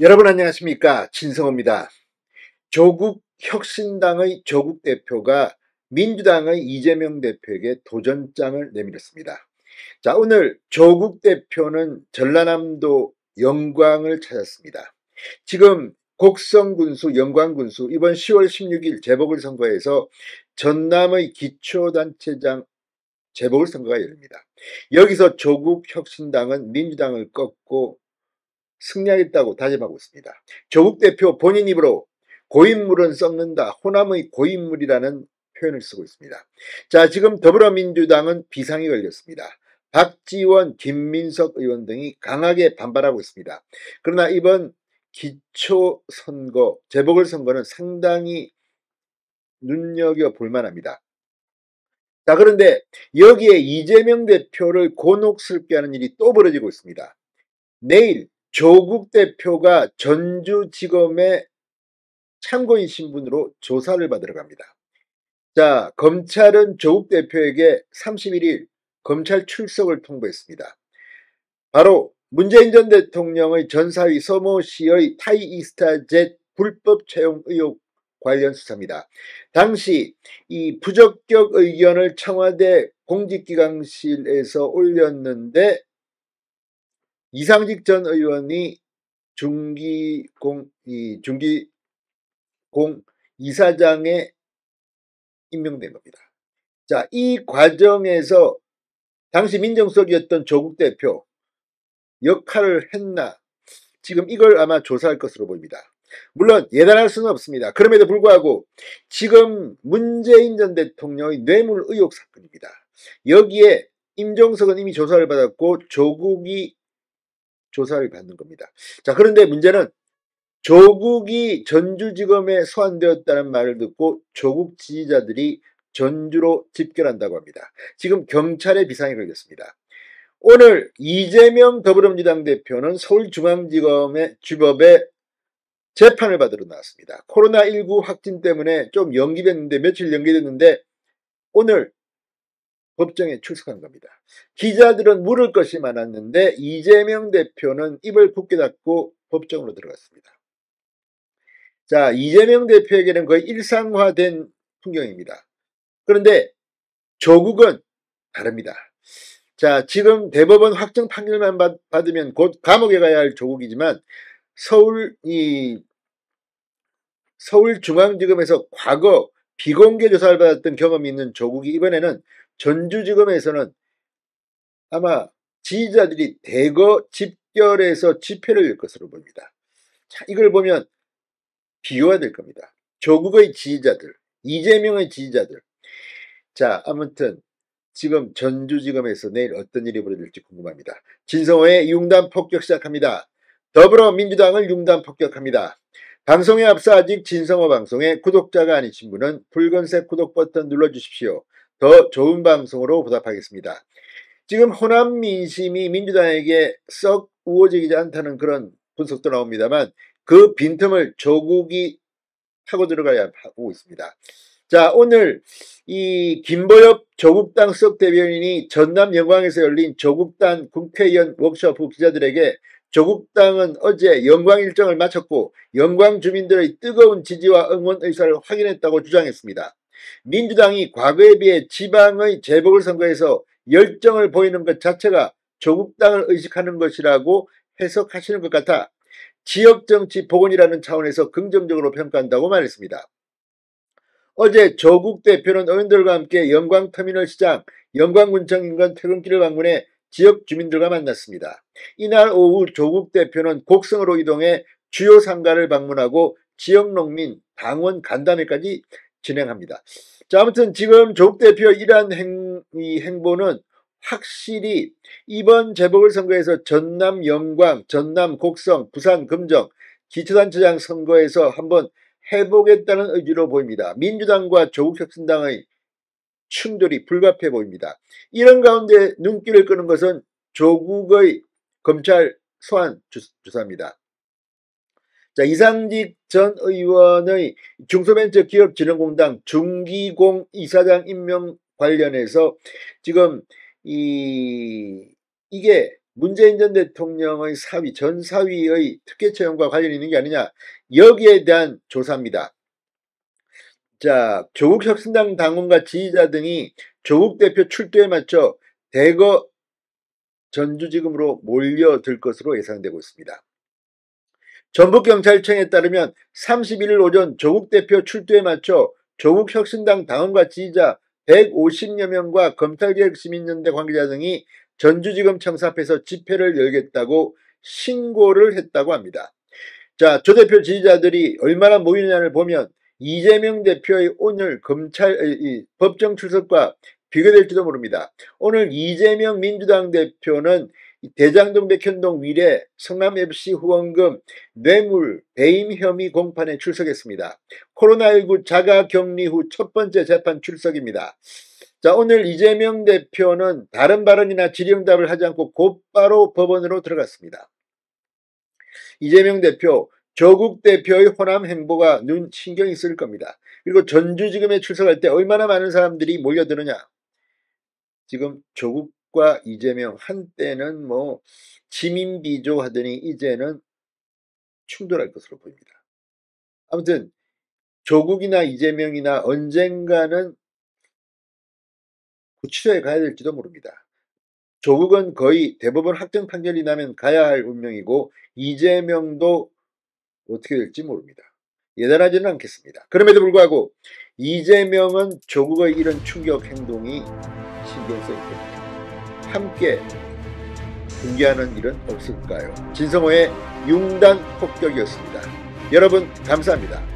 여러분 안녕하십니까, 진성호입니다. 조국 혁신당의 조국 대표가 민주당의 이재명 대표에게 도전장을 내밀었습니다. 자, 오늘 조국 대표는 전라남도 영광을 찾았습니다. 지금 곡성군수, 영광군수 이번 10월 16일 재보궐선거에서 전남의 기초단체장 재보궐선거가 열립니다. 여기서 조국 혁신당은 민주당을 꺾고 승리하겠다고 다짐하고 있습니다. 조국 대표 본인 입으로 고인물은 썩는다, 호남의 고인물이라는 표현을 쓰고 있습니다. 자, 지금 더불어민주당은 비상이 걸렸습니다. 박지원, 김민석 의원 등이 강하게 반발하고 있습니다. 그러나 이번 기초선거, 재보궐선거는 상당히 눈여겨볼 만합니다. 자, 그런데 여기에 이재명 대표를 곤혹스럽게 하는 일이 또 벌어지고 있습니다. 내일 조국 대표가 전주지검에 참고인 신분으로 조사를 받으러 갑니다. 자, 검찰은 조국 대표에게 31일 검찰 출석을 통보했습니다. 바로 문재인 전 대통령의 전사위 서모 씨의 타이이스타젯 불법 채용 의혹 관련 수사입니다. 당시 이 부적격 의견을 청와대 공직기강실에서 올렸는데 이상직 전 의원이 중기공 이사장에 임명된 겁니다. 자, 이 과정에서 당시 민정수석이었던 조국 대표 역할을 했나? 지금 이걸 아마 조사할 것으로 보입니다. 물론 예단할 수는 없습니다. 그럼에도 불구하고 지금 문재인 전 대통령의 뇌물 의혹 사건입니다. 여기에 임종석은 이미 조사를 받았고 조국이 조사를 받는 겁니다. 자, 그런데 문제는 조국이 전주지검에 소환되었다는 말을 듣고 조국 지지자들이 전주로 집결한다고 합니다. 지금 경찰의 비상이 걸렸습니다. 오늘 이재명 더불어민주당 대표는 서울중앙지검의 주법에 재판을 받으러 나왔습니다. 코로나19 확진 때문에 좀 연기됐는데, 며칠 연기됐는데 오늘 법정에 출석한 겁니다. 기자들은 물을 것이 많았는데 이재명 대표는 입을 굳게 닫고 법정으로 들어갔습니다. 자, 이재명 대표에게는 거의 일상화된 풍경입니다. 그런데 조국은 다릅니다. 자, 지금 대법원 확정 판결만 받으면 곧 감옥에 가야 할 조국이지만 서울중앙지검에서 과거 비공개 조사를 받았던 경험이 있는 조국이 이번에는 전주지검에서는 아마 지지자들이 대거 집결해서 집회를 열 것으로 보입니다. 자, 이걸 보면 비교가 될 겁니다. 조국의 지지자들, 이재명의 지지자들. 자, 아무튼 지금 전주지검에서 내일 어떤 일이 벌어질지 궁금합니다. 진성호의 융단 폭격 시작합니다. 더불어민주당을 융단 폭격합니다. 방송에 앞서 아직 진성호 방송에 구독자가 아니신 분은 붉은색 구독 버튼 눌러주십시오. 더 좋은 방송으로 보답하겠습니다. 지금 호남 민심이 민주당에게 썩 우호적이지 않다는 그런 분석도 나옵니다만 그 빈틈을 조국이 타고 들어가야 하고 있습니다. 자, 오늘 이 김보엽 조국당 수석 대변인이 전남 영광에서 열린 조국당 국회의원 워크숍 후 기자들에게 조국당은 어제 영광 일정을 마쳤고 영광 주민들의 뜨거운 지지와 응원 의사를 확인했다고 주장했습니다. 민주당이 과거에 비해 지방의 재보궐선거에서 열정을 보이는 것 자체가 조국당을 의식하는 것이라고 해석하시는 것 같아 지역정치 복원이라는 차원에서 긍정적으로 평가한다고 말했습니다. 어제 조국 대표는 의원들과 함께 영광터미널 시장, 영광군청 인근 퇴근길을 방문해 지역 주민들과 만났습니다. 이날 오후 조국 대표는 곡성으로 이동해 주요 상가를 방문하고 지역 농민 당원 간담회까지 진행합니다. 자, 아무튼 지금 조국 대표의 이러한 행보는 확실히 이번 재보궐선거에서 전남 영광, 전남 곡성, 부산 금정 기초단체장 선거에서 한번 해보겠다는 의지로 보입니다. 민주당과 조국혁신당의 충돌이 불가피해 보입니다. 이런 가운데 눈길을 끄는 것은 조국의 검찰 소환 조사입니다. 자, 이상직 전 의원의 중소벤처기업진흥공단 중기공 이사장 임명 관련해서 지금 이게 문재인 전 대통령의 사위, 전 사위의 특혜 채용과 관련이 있는 게 아니냐, 여기에 대한 조사입니다. 자, 조국 혁신당 당원과 지지자 등이 조국 대표 출두에 맞춰 대거 전주지검으로 몰려들 것으로 예상되고 있습니다. 전북경찰청에 따르면 31일 오전 조국 대표 출두에 맞춰 조국 혁신당 당원과 지지자 150여 명과 검찰개혁시민연대 관계자 등이 전주지검 청사 앞에서 집회를 열겠다고 신고를 했다고 합니다. 자, 조 대표 지지자들이 얼마나 모이느냐를 보면 이재명 대표의 오늘 법정 출석과 비교될지도 모릅니다. 오늘 이재명 민주당 대표는 대장동 백현동 위례 성남FC 후원금 뇌물 배임 혐의 공판에 출석했습니다. 코로나19 자가격리 후 첫 번째 재판 출석입니다. 자, 오늘 이재명 대표는 다른 발언이나 질의응답을 하지 않고 곧바로 법원으로 들어갔습니다. 이재명 대표, 조국 대표의 호남 행보가 눈 신경이 쓰일 겁니다. 그리고 전주지검에 출석할 때 얼마나 많은 사람들이 몰려드느냐. 지금 조국과 이재명 한때는 뭐 지민비조 하더니 이제는 충돌할 것으로 보입니다. 아무튼 조국이나 이재명이나 언젠가는 구치소에 가야 될지도 모릅니다. 조국은 거의 대법원 확정 판결이 나면 가야 할 운명이고 이재명도 어떻게 될지 모릅니다. 예단하지는 않겠습니다. 그럼에도 불구하고 이재명은 조국의 이런 충격 행동이 신경 쓰일 겁니다. 함께 공개하는 일은 없을까요? 진성호의 융단 폭격이었습니다. 여러분 감사합니다.